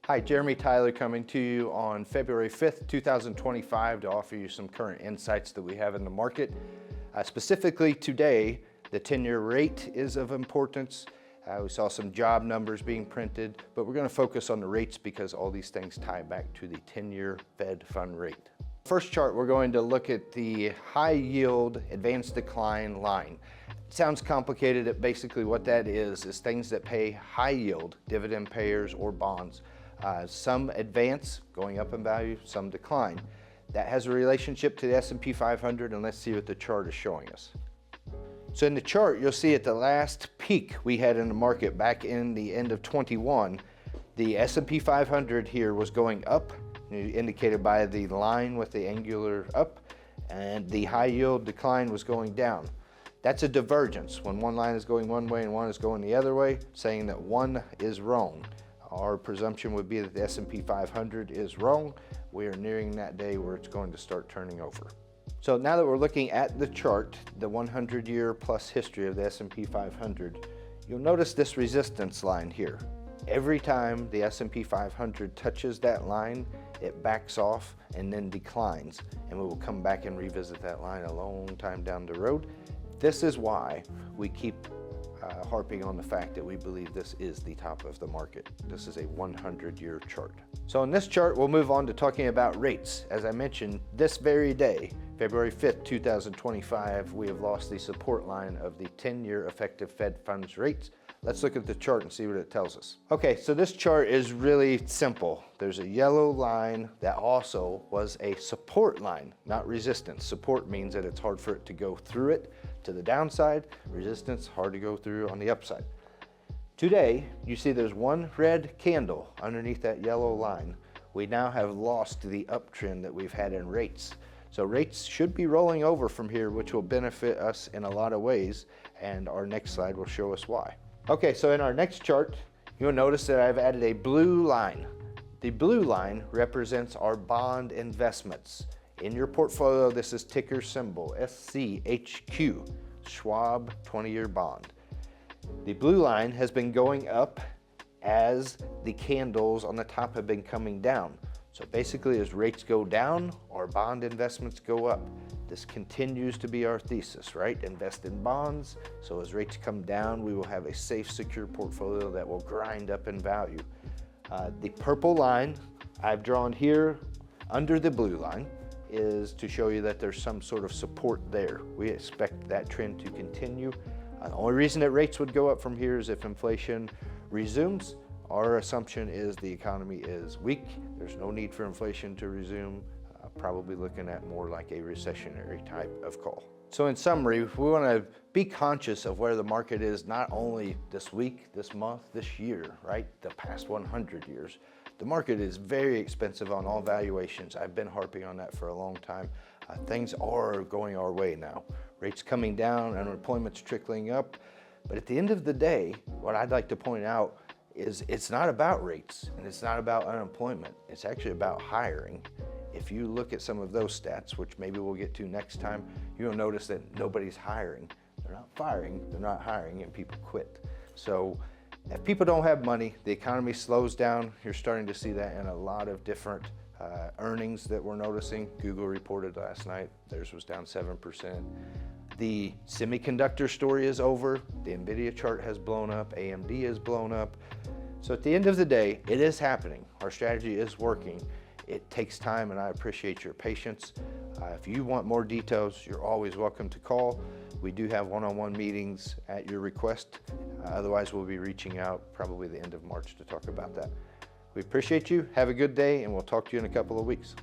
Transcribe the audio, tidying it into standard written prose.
Hi, Jeremy Tyler coming to you on February 5th, 2025 to offer you some current insights that we have in the market. Specifically today, the 10-year rate is of importance. We saw some job numbers being printed, but we're going to focus on the rates because all these things tie back to the 10-year Fed fund rate. First chart, we're going to look at the high yield advanced decline line. It sounds complicated. Basically what that is things that pay high yield, dividend payers or bonds. Some advance, going up in value, some decline. That has a relationship to the S&P 500, and let's see what the chart is showing us. So in the chart, you'll see at the last peak we had in the market back in the end of 21, the S&P 500 here was going up, indicated by the line with the angular up, and the high yield decline was going down. That's a divergence. When one line is going one way and one is going the other way, saying that one is wrong. Our presumption would be that the S&P 500 is wrong. We are nearing that day where it's going to start turning over. So now that we're looking at the chart, the 100-year plus history of the S&P 500, you'll notice this resistance line here. Every time the S&P 500 touches that line, it backs off and then declines, and we will come back and revisit that line a long time down the road. This is why we keep harping on the fact that we believe this is the top of the market. This is a 100-year chart. So in this chart, we'll move on to talking about rates. As I mentioned, this very day, February 5th, 2025, we have lost the support line of the 10-year effective Fed funds rates. Let's look at the chart and see what it tells us. Okay, so this chart is really simple. There's a yellow line that also was a support line, not resistance. Support means that it's hard for it to go through it to the downside. Resistance, hard to go through on the upside. Today, you see there's one red candle underneath that yellow line. We now have lost the uptrend that we've had in rates. So rates should be rolling over from here, which will benefit us in a lot of ways, and our next slide will show us why. Okay, so in our next chart, you'll notice that I've added a blue line. The blue line represents our bond investments. In your portfolio, this is ticker symbol SCHQ, Schwab 20-year bond. The blue line has been going up as the candles on the top have been coming down. So basically, as rates go down, our bond investments go up. This continues to be our thesis, right? Invest in bonds, so as rates come down, we will have a safe, secure portfolio that will grind up in value. The purple line I've drawn here under the blue line is to show you that there's some sort of support there. We expect that trend to continue. The only reason that rates would go up from here is if inflation resumes. Our assumption is the economy is weak. There's no need for inflation to resume. Probably looking at more like a recessionary type of call. So in summary, we want to be conscious of where the market is not only this week, this month, this year, right? The past 100 years. The market is very expensive on all valuations. I've been harping on that for a long time. Things are going our way now. Rates coming down, unemployment's trickling up. But at the end of the day, what I'd like to point out is it's not about rates and it's not about unemployment. It's actually about hiring. If you look at some of those stats, which maybe we'll get to next time, you'll notice that nobody's hiring. They're not firing, they're not hiring, and people quit. So if people don't have money, the economy slows down. You're starting to see that in a lot of different earnings that we're noticing. Google reported last night, theirs was down 7%. The semiconductor story is over. The NVIDIA chart has blown up, AMD has blown up. So at the end of the day, it is happening. Our strategy is working. It takes time, and I appreciate your patience. If you want more details, you're always welcome to call. We do have one-on-one meetings at your request. Otherwise, we'll be reaching out probably the end of March to talk about that. We appreciate you. Have a good day, and we'll talk to you in a couple of weeks.